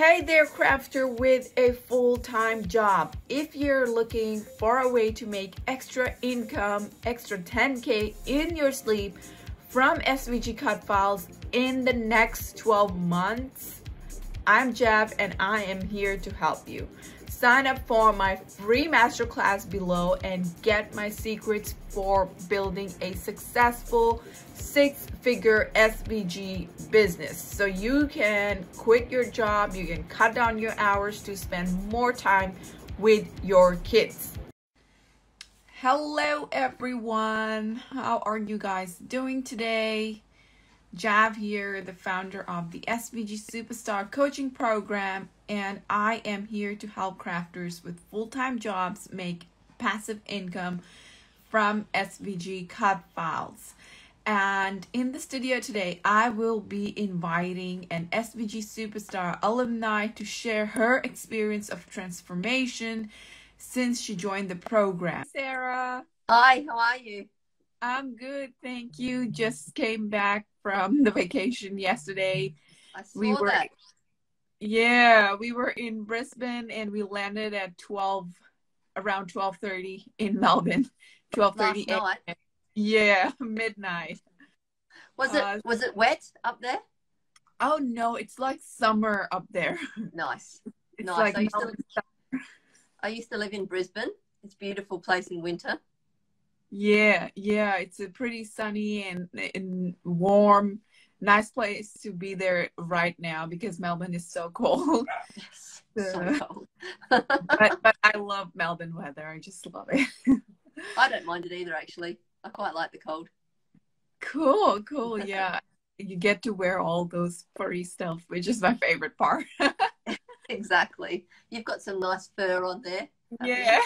Hey there, crafter with a full-time job. If you're looking for a way to make extra income, extra 10K in your sleep from SVG cut files in the next 12 months, I'm Jav and I am here to help you. Sign up for my free masterclass below and get my secrets for building a successful six-figure SVG business. So you can quit your job, you can cut down your hours to spend more time with your kids. Hello everyone, how are you guys doing today? Jav here, the founder of the SVG Superstar coaching program, and I am here to help crafters with full-time jobs make passive income from SVG cut files. And in the studio today, I will be inviting an SVG Superstar alumni to share her experience of transformation since she joined the program. Sarah. Hi, how are you? I'm good, thank you. Just came back from the vacation yesterday. I saw that. Yeah, we were in Brisbane and we landed at around 12:30 in Melbourne. 12:30 Last night. Yeah, midnight. Was it wet up there? Oh no, it's like summer up there. Nice. It's nice. like I used to live in Brisbane. It's a beautiful place in winter. Yeah, it's a pretty sunny and warm, nice place to be there right now because Melbourne is so cold. Yes, so cold. but I love Melbourne weather. I just love it. I don't mind it either, actually. I quite like the cold. Cool. Yeah, you get to wear all those furry stuff, which is my favorite part. Exactly. You've got some nice fur on there. Yeah.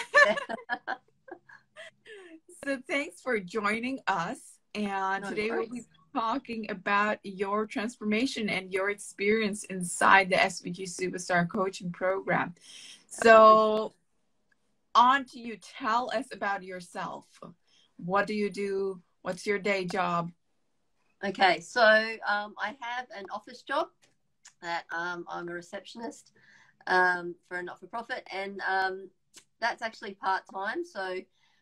So thanks for joining us. And today we'll be talking about your transformation and your experience inside the SVG Superstar coaching program. So on to you. Tell us about yourself. What do you do? What's your day job? Okay, so I have an office job that I'm a receptionist for a not-for-profit, and that's actually part-time.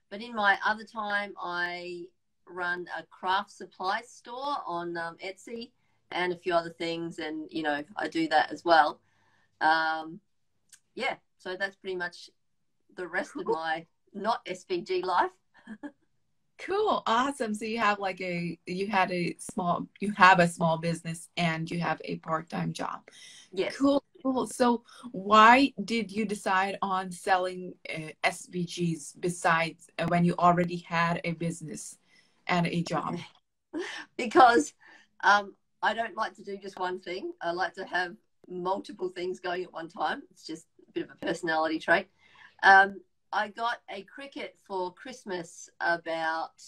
But in my other time, I run a craft supply store on Etsy and a few other things, and I do that as well. Yeah, so that's pretty much the rest of my not SVG life. Cool, awesome. So you have a small business and you have a part-time job. Yes. Cool. So why did you decide on selling SVGs besides when you already had a business and a job? Because I don't like to do just one thing. I like to have multiple things going at one time. It's just a bit of a personality trait. I got a cricket for Christmas about,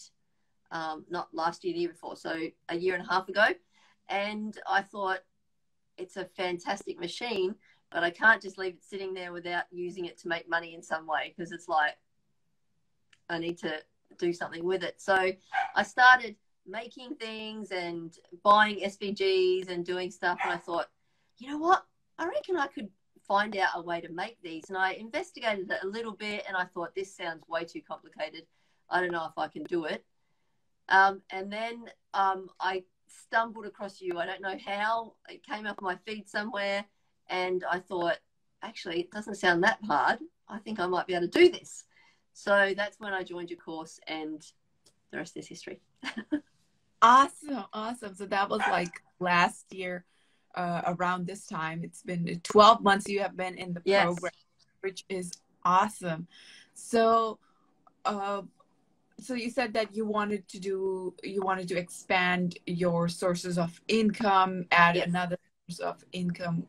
not last year, the year before, so a year and a half ago. And I thought, it's a fantastic machine, but I can't just leave it sitting there without using it to make money in some way, because it's like, I need to do something with it. So I started making things and buying SVGs and doing stuff. And I thought, you know what? I reckon I could find out a way to make these. And I investigated it a little bit and I thought, this sounds way too complicated. I don't know if I can do it. And then I stumbled across you. I don't know how. It came up on my feed somewhere and I thought, actually, it doesn't sound that hard. I think I might be able to do this. So that's when I joined your course, and the rest is history. Awesome. So that was like last year around this time. It's been 12 months you have been in the program, which is awesome. So so you said that you wanted to expand your sources of income, add another source of income.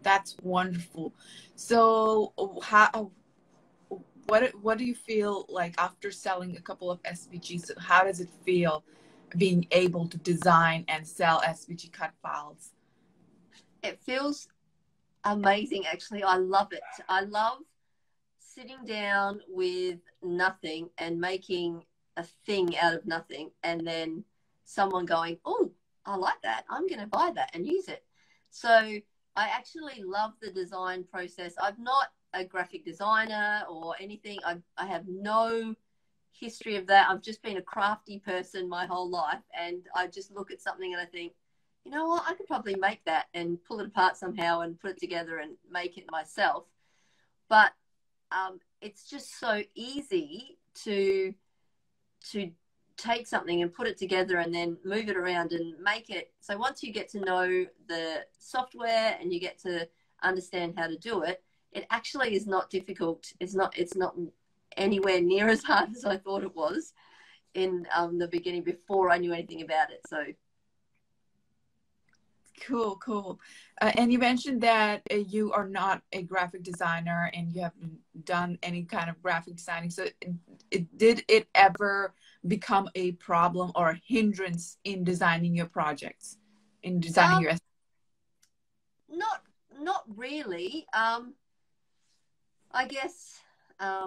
That's wonderful. So what do you feel like after selling a couple of SVGs? How does it feel being able to design and sell SVG cut files? It feels amazing, actually. I love it. I love sitting down with nothing and making a thing out of nothing, and then someone going, oh, I like that. I'm going to buy that and use it. So I actually love the design process. I'm not a graphic designer or anything. I have no history of that. I've just been a crafty person my whole life, and I just look at something and I think, you know what, I could probably make that and pull it apart somehow and put it together and make it myself. But it's just so easy to take something and put it together and then move it around and make it. So once you get to know the software and you get to understand how to do it, it actually is not difficult. It's not anywhere near as hard as I thought it was in the beginning before I knew anything about it. So cool. And you mentioned that you are not a graphic designer and you haven't done any kind of graphic designing. So did it ever become a problem or a hindrance in designing your projects, in designing your? Not really. I guess I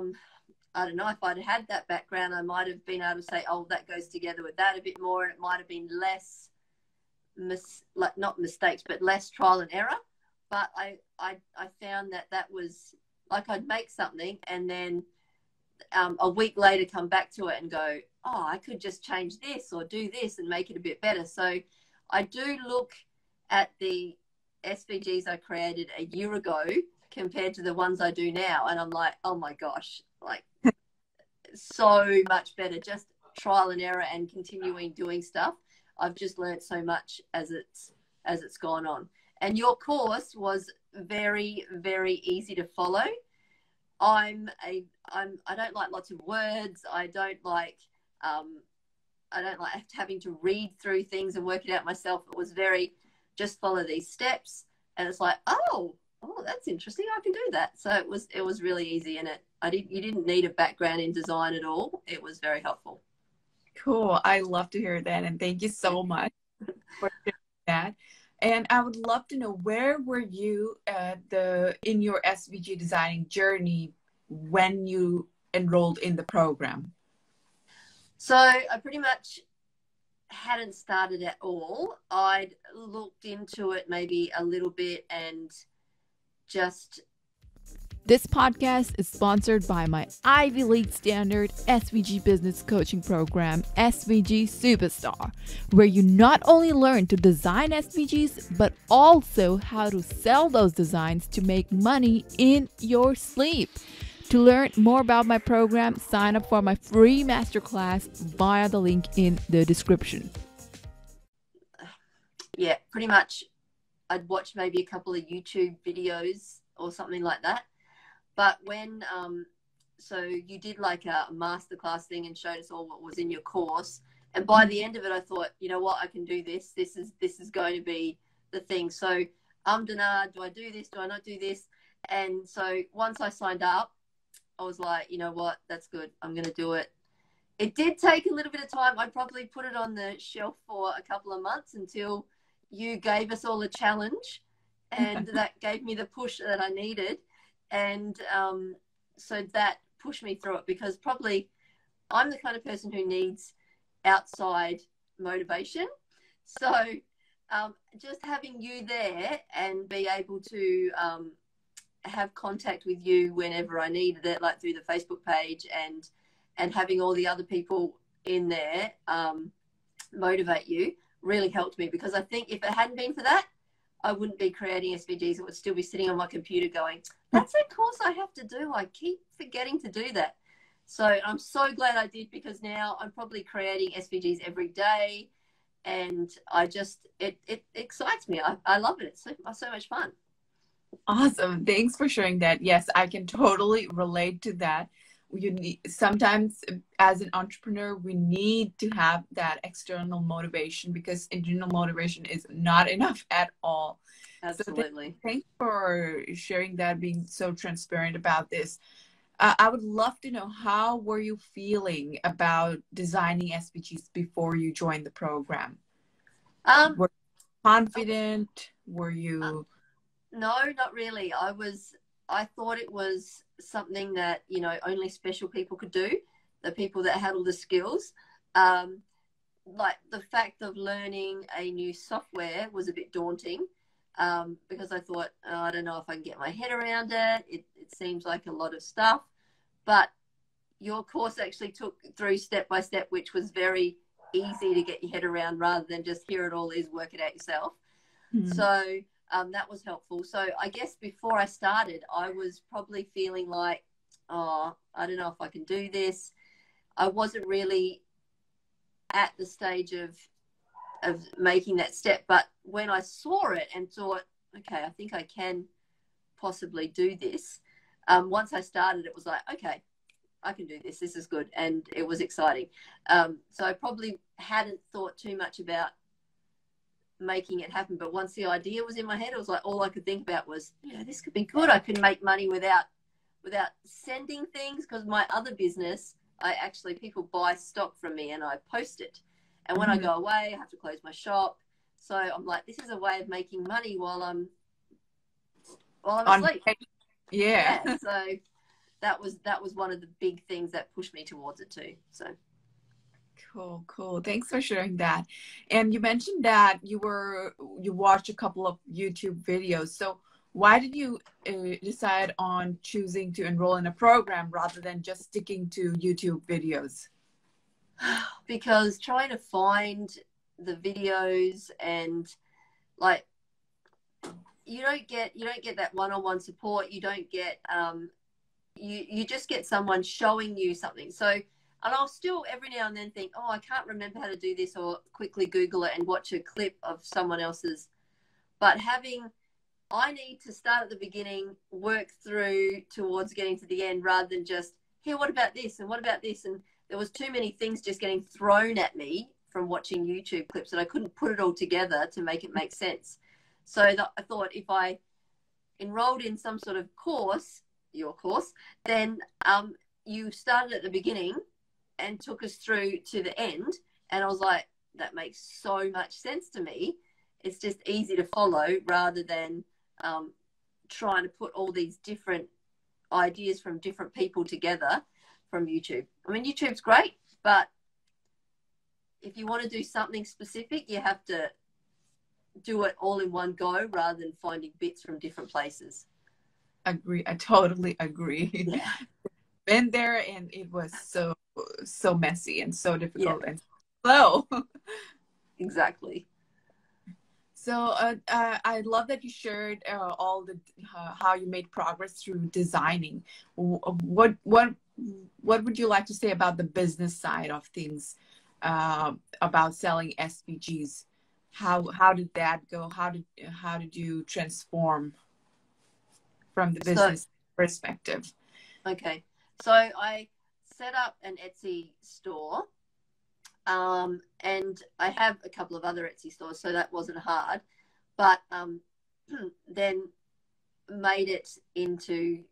don't know, if I'd had that background, I might have been able to say, oh, that goes together with that a bit more, and it might have been less not mistakes, but less trial and error. But I found that was like, I'd make something and then a week later come back to it and go, oh, I could just change this or do this and make it a bit better. So I do look at the SVGs I created a year ago compared to the ones I do now, and I'm like, oh my gosh, like so much better, just trial and error and continuing doing stuff. I've just learned so much as it's gone on. And your course was very, very easy to follow. I don't like lots of words. I don't like having to read through things and work it out myself. It was very, just follow these steps, and it's like, oh, that's interesting, I can do that. So it was really easy, and you didn't need a background in design at all. It was very helpful. Cool. I love to hear that, and thank you so much for sharing that. And I would love to know, where were you in your SVG designing journey when you enrolled in the program? So I pretty much hadn't started at all. I'd looked into it maybe a little bit and just... This podcast is sponsored by my Ivy League standard SVG business coaching program, SVG Superstar, where you not only learn to design SVGs, but also how to sell those designs to make money in your sleep. To learn more about my program, sign up for my free masterclass via the link in the description. Yeah, pretty much I'd watch maybe a couple of YouTube videos or something like that. But when, so you did like a masterclass thing and showed us all what was in your course. And by the end of it, I thought, you know what, I can do this. This is going to be the thing. So, Dana, do I do this? Do I not do this? And so once I signed up, I was like, you know what, that's good. I'm going to do it. It did take a little bit of time. I probably put it on the shelf for a couple of months until you gave us all a challenge, and that gave me the push that I needed. And so that pushed me through it, because probably I'm the kind of person who needs outside motivation. So just having you there and be able to have contact with you whenever I needed it, like through the Facebook page, and having all the other people in there motivate you, really helped me. Because I think if it hadn't been for that, I wouldn't be creating SVGs. It would still be sitting on my computer going, that's a course I have to do. I keep forgetting to do that. So I'm so glad I did, because now I'm probably creating SVGs every day, and it excites me. I love it. It's so much fun. Awesome. Thanks for sharing that. Yes, I can totally relate to that. Sometimes as an entrepreneur, we need to have that external motivation, because internal motivation is not enough at all. Absolutely. So thanks for sharing that, being so transparent about this. I would love to know, how were you feeling about designing SVGs before you joined the program? Were you confident? Were you... No, not really. I thought it was something that, you know, only special people could do, the people that had all the skills. Like the fact of learning a new software was a bit daunting. because I thought, oh, I don't know if I can get my head around it. It seems like a lot of stuff. But your course actually took through step by step, which was very easy to get your head around rather than just here it all is, work it out yourself. Mm-hmm. So that was helpful. So I guess before I started, I was probably feeling like, oh, I don't know if I can do this. I wasn't really at the stage of making that step. But when I saw it and thought, okay, I think I can possibly do this. Once I started, it was like, okay, I can do this. This is good. And it was exciting. So I probably hadn't thought too much about making it happen. But once the idea was in my head, it was like, all I could think about was, this could be good. I could make money without sending things, because my other business, people buy stock from me and I post it. And when I go away, I have to close my shop. So I'm like, this is a way of making money while I'm asleep. Yeah. So that was one of the big things that pushed me towards it too. So cool. Thanks for sharing that. And you mentioned that you watched a couple of YouTube videos. So why did you decide on choosing to enroll in a program rather than just sticking to YouTube videos? Because trying to find the videos, and like you don't get that one-on-one support. You don't get you just get someone showing you something. So, and I'll still every now and then think, oh, I can't remember how to do this, or quickly Google it and watch a clip of someone else's. But I need to start at the beginning, work through towards getting to the end, rather than just, here, what about this? And what about this? And there was too many things just getting thrown at me from watching YouTube clips, and I couldn't put it all together to make it make sense. So I thought, if I enrolled in some sort of course, your course, then you started at the beginning and took us through to the end. And I was like, that makes so much sense to me. It's just easy to follow rather than trying to put all these different ideas from different people together from YouTube. I mean, YouTube's great, but if you want to do something specific, you have to do it all in one go rather than finding bits from different places. Agree. I totally agree. Yeah. Been there, and it was so messy and so difficult and slow. Exactly. So I love that you shared all the how you made progress through designing. What would you like to say about the business side of things, about selling SVGs? How did that go? How did you transform from the business perspective? Okay, so I set up an Etsy store. And I have a couple of other Etsy stores, so that wasn't hard, but then made it into,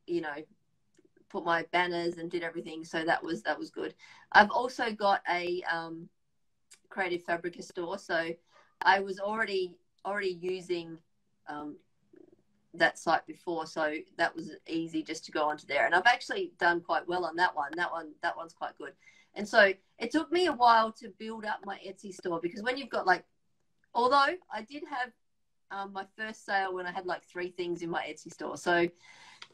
put my banners and did everything. So that was good. I've also got a Creative Fabrica store. So I was already using that site before, so that was easy just to go onto there. And I've actually done quite well on that one. That one's quite good. And so it took me a while to build up my Etsy store, because when you've got although I did have my first sale when I had 3 things in my Etsy store. So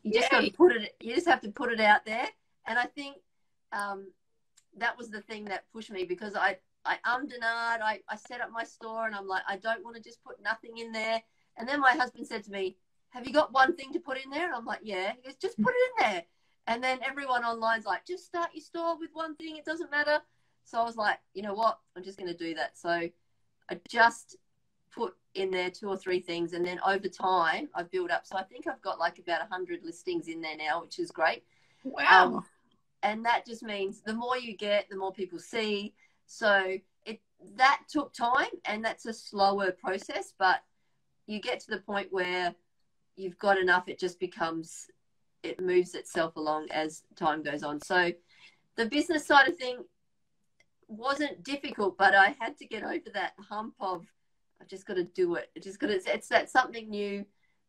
you just got to you just have to put it out there. And I think that was the thing that pushed me, because I and ahed. I set up my store and I'm like, I don't want to just put nothing in there. And then my husband said to me, have you got one thing to put in there? And I'm like, yeah. He goes, just put it in there. And then everyone online's like, just start your store with one thing. It doesn't matter. So I was like, you know what? I'm just going to do that. So I just put in there 2 or 3 things. And then over time, I've built up. So I think I've got about 100 listings in there now, which is great. Wow. And that just means the more you get, the more people see. So that took time, and that's a slower process. But you get to the point where you've got enough, it just becomes... it moves itself along as time goes on. So the business side of thing wasn't difficult, but I had to get over that hump of, I've just got to do it. It's that something new.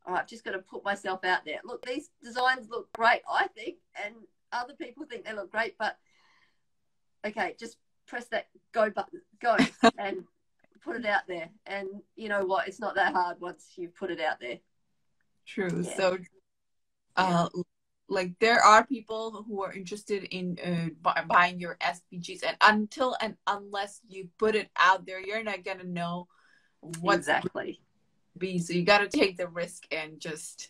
All right, I've just got to put myself out there. Look, these designs look great, I think, and other people think they look great, but okay, just press that go button, go, and put it out there. And you know what? It's not that hard once you put it out there. True. Yeah. So, like there are people who are interested in buying your SVGs, and until and unless you put it out there, you're not gonna know what's Exactly. be. So you got to take the risk and just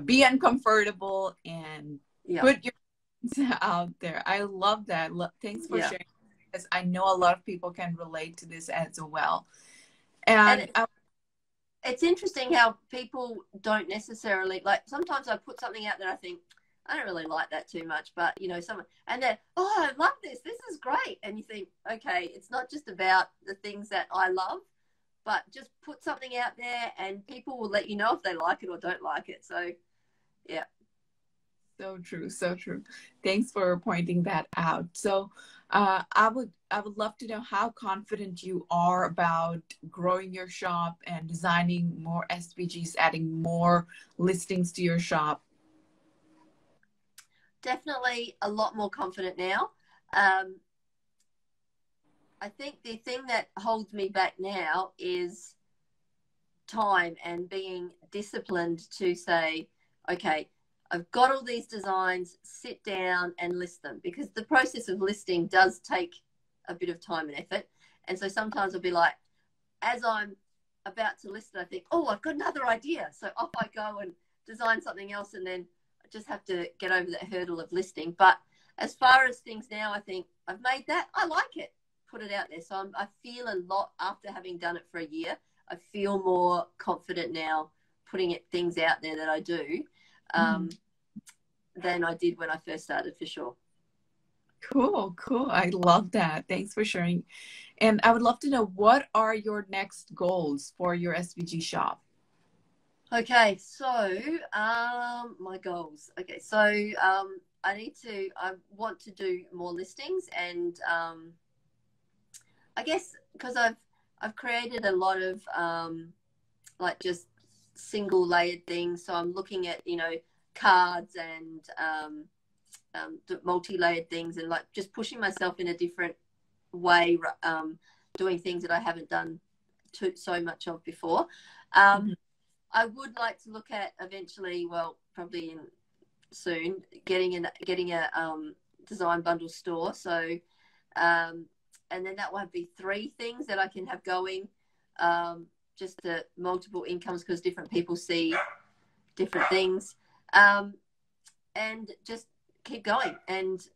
be uncomfortable and put your things out there. I love that. Thanks for sharing, because I know a lot of people can relate to this as well. And it's interesting how people don't necessarily, like, sometimes I put something out there, I think, I don't really like that too much, but you know, someone, and then, oh, I love this. This is great. And you think, okay, it's not just about the things that I love, but just put something out there and people will let you know if they like it or don't like it. So, yeah. So true. So true. Thanks for pointing that out. So, I would love to know how confident you are about growing your shop and designing more SVGs, adding more listings to your shop. Definitely a lot more confident now. I think the thing that holds me back now is time and being disciplined to say, okay, I've got all these designs, sit down and list them, because the process of listing does take a bit of time and effort. And so sometimes I'll be like, as I'm about to list it, I think, oh, I've got another idea. So off I go and design something else, and then I just have to get over that hurdle of listing. But as far as things now, I think I've made that. I like it. Put it out there. So I feel a lot, after having done it for a year, I feel more confident now putting things out there that I do than I did when I first started, for sure. Cool. I love that. Thanks for sharing. And I would love to know, what are your next goals for your SVG shop? Okay, so my goals. Okay, so I want to do more listings, and I guess because I've created a lot of like just single layered things. So I'm looking at, you know, cards and multi-layered things, and like just pushing myself in a different way, doing things that I haven't done so much of before. I would like to look at eventually, well, probably soon, getting a design bundle store. So, and then that will be 3 things that I can have going, just the multiple incomes, because different people see different things, and just keep going and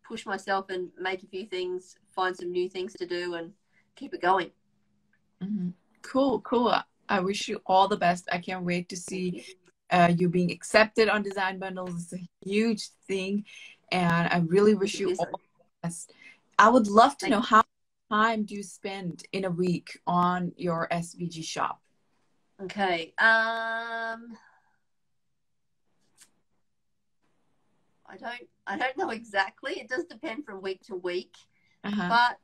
push myself and make a few things, find some new things to do, and keep it going. Cool. I wish you all the best. I can't wait to see you being accepted on design bundles. It's a huge thing, and I really wish you all the best. I would love to know, how much time do you spend in a week on your SVG shop? Okay. I don't know exactly. It does depend from week to week. But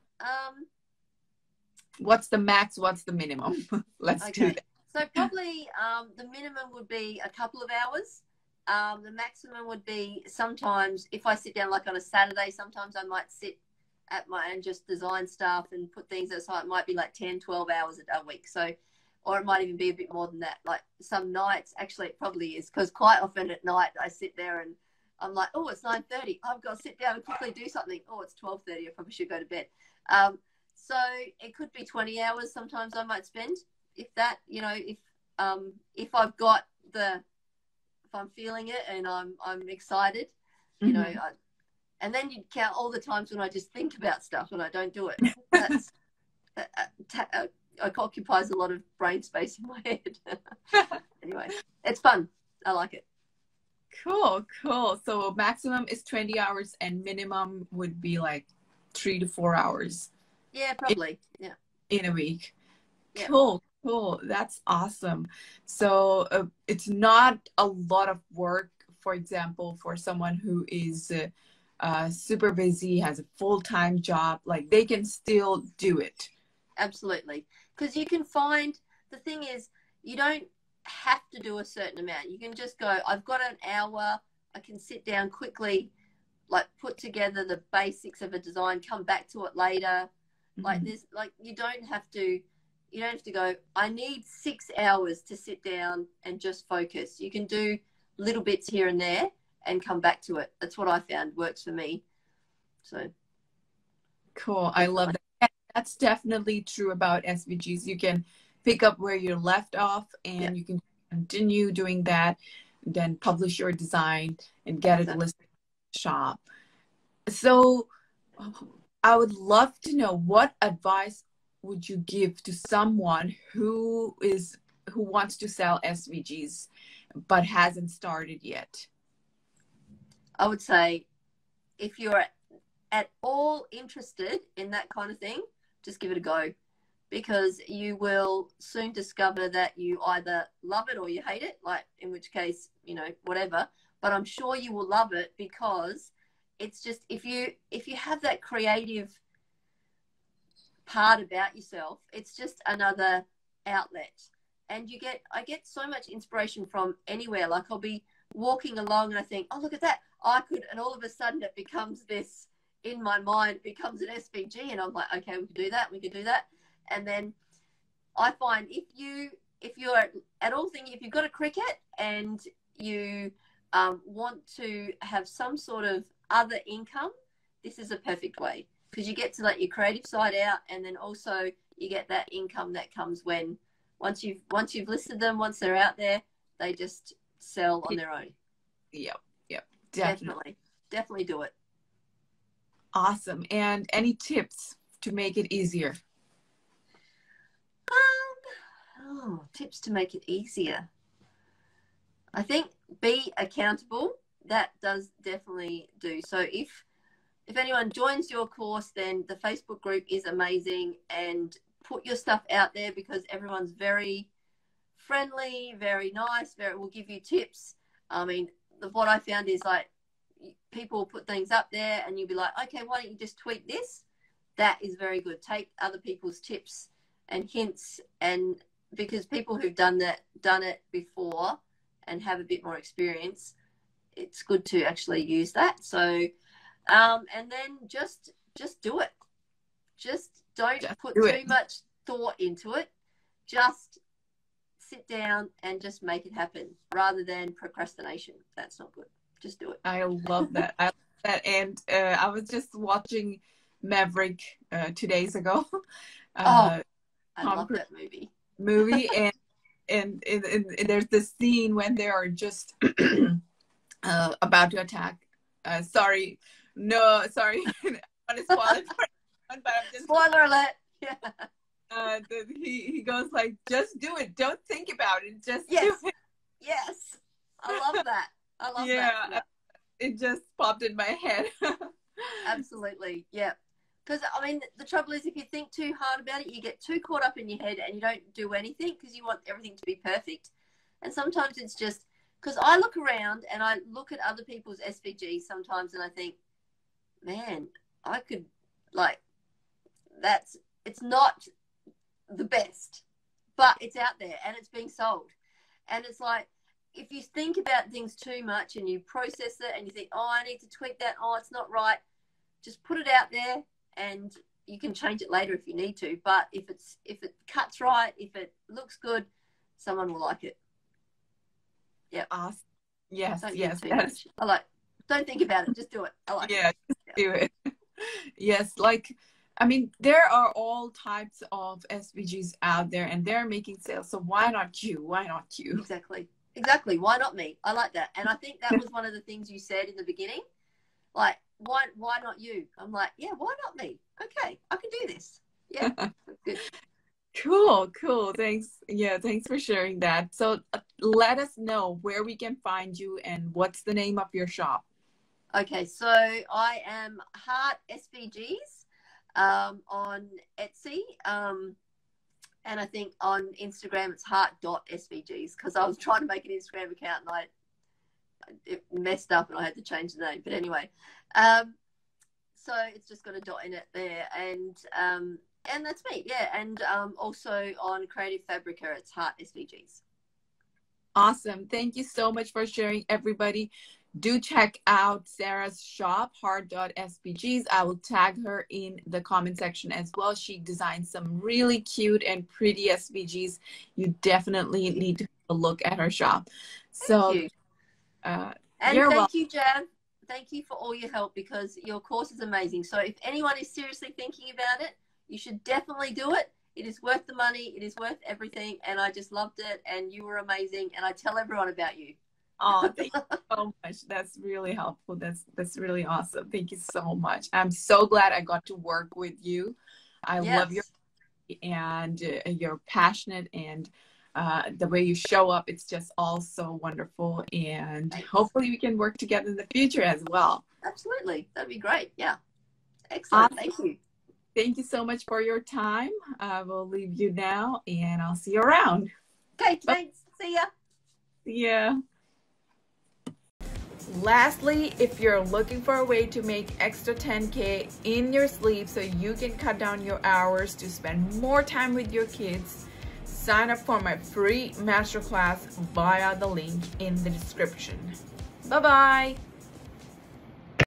what's the max? What's the minimum? Let's do that. So probably the minimum would be a couple of hours. The maximum would be, sometimes if I sit down like on a Saturday, sometimes I might sit at and just design stuff and put things aside. It might be like 10, 12 hours a week. So, or it might even be a bit more than that. Like some nights, actually it probably is, because quite often at night I sit there and I'm like, oh, it's 9:30. I've got to sit down and quickly do something. Oh, it's 12:30. I probably should go to bed. So it could be 20 hours sometimes I might spend, if that, you know, if I've got if I'm feeling it and I'm excited, you know, and then you count all the times when I just think about stuff and I don't do it. That occupies a lot of brain space in my head. Anyway, it's fun. I like it. Cool. So maximum is 20 hours and minimum would be like 3 to 4 hours. Yeah, probably. In a week. Yeah. Cool. That's awesome. So it's not a lot of work, for example, for someone who is super busy, has a full-time job, like they can still do it. Absolutely. Because you can find, the thing is, you don't have to do a certain amount. You can just go, I've got an hour, I can sit down quickly, like put together the basics of a design, come back to it later. Like this, like you don't have to You don't have to go, I need 6 hours to sit down and just focus. You can do little bits here and there and come back to it. That's what I found works for me. So cool. I love that. And that's definitely true about SVGs. You can pick up where you left off, and you can continue doing that, then publish your design and get it listed in the shop. So I would love to know, what advice would you give to someone who wants to sell SVGs but hasn't started yet? I would say, if you're at all interested in that kind of thing, just give it a go, because you will soon discover that you either love it or you hate it, like, in which case, you know, whatever. But I'm sure you will love it, because it's just, if you have that creative part about yourself, it's just another outlet. And I get so much inspiration from anywhere. Like, I'll be walking along and I think, oh, look at that, I could, and all of a sudden it becomes this, in my mind, becomes an SVG, and I'm like, okay, we can do that, we can do that. And then I find, if you're at all thinking, if you've got a cricket and you want to have some sort of other income, this is a perfect way, because you get to let your creative side out, and then also you get that income that comes when once you've listed them, once they're out there, they just sell on their own. Yep, definitely do it. Awesome. And any tips to make it easier? Tips to make it easier. I think be accountable. That does definitely do. So if anyone joins your course, then the Facebook group is amazing, and put your stuff out there, because everyone's very friendly, very nice, will give you tips. I mean, what I found is, like, people put things up there and you'll be like, okay, why don't you just tweak this? That is very good. Take other people's tips and hints, and because people who've done it before and have a bit more experience, it's good to actually use that. So and then just do it. Just don't put too much thought into it. Just sit down and just make it happen, rather than procrastination. That's not good. Just do it. I love that. I love that. And I was just watching Maverick 2 days ago. I love that movie. And there's this scene when they are just about to attack. Sorry. I want to spoil it for everyone, but I'm just... Spoiler alert. Yeah. He goes like, just do it. Don't think about it. Just do it. Yes. I love that. I love that. Yeah. It just popped in my head. Absolutely. Yeah. Because, I mean, the trouble is, if you think too hard about it, you get too caught up in your head and you don't do anything, because you want everything to be perfect. And sometimes it's just, because I look around and I look at other people's SVGs sometimes and I think, man, I could, like, it's not the best, but it's out there and it's being sold. And it's like, if you think about things too much and you process it and you think, oh, I need to tweak that, oh, it's not right, just put it out there, and you can change it later if you need to. But if it cuts right, if it looks good, someone will like it. Yeah. Awesome. Yes. Don't think about it. Just do it. I like it. Just do it. Yes. Like, I mean, there are all types of SVGs out there, and they're making sales. So why not you? Why not you? Exactly. Why not me? I like that. And I think that was one of the things you said in the beginning. Like, why not you? I'm like, yeah, why not me? Okay, I can do this. Yeah, good. Cool. Thanks. Yeah, thanks for sharing that. So let us know where we can find you and what's the name of your shop. Okay, so I am Heart SVGs on Etsy. And I think on Instagram it's heart.svgs, because I was trying to make an Instagram account and it messed up and I had to change the name. But anyway, so it's just got a dot in it there, and that's me. Yeah, and also on Creative Fabrica it's Heart SVGs. Awesome. Thank you so much for sharing, everybody. do check out Sarah's shop, heart.svgs. I will tag her in the comment section as well. She designed some really cute and pretty SVGs. You definitely need to have a look at her shop. So, Thank you. And you're thank welcome. you, Jav. Thank you for all your help, because your course is amazing. So if anyone is seriously thinking about it, you should definitely do it. It is worth the money. It is worth everything. And I just loved it. And you were amazing. And I tell everyone about you. Oh, thank you so much. That's really helpful. That's really awesome. Thank you so much. I'm so glad I got to work with you. I love your and you're passionate, and the way you show up. It's just all so wonderful. And hopefully we can work together in the future as well. Absolutely. That'd be great. Yeah. Excellent. Awesome. Thank you. Thank you so much for your time. I will leave you now, and I'll see you around. Okay. Thanks. See ya. Yeah. Lastly, if you're looking for a way to make extra 10K in your sleep so you can cut down your hours to spend more time with your kids, sign up for my free masterclass via the link in the description. Bye-bye.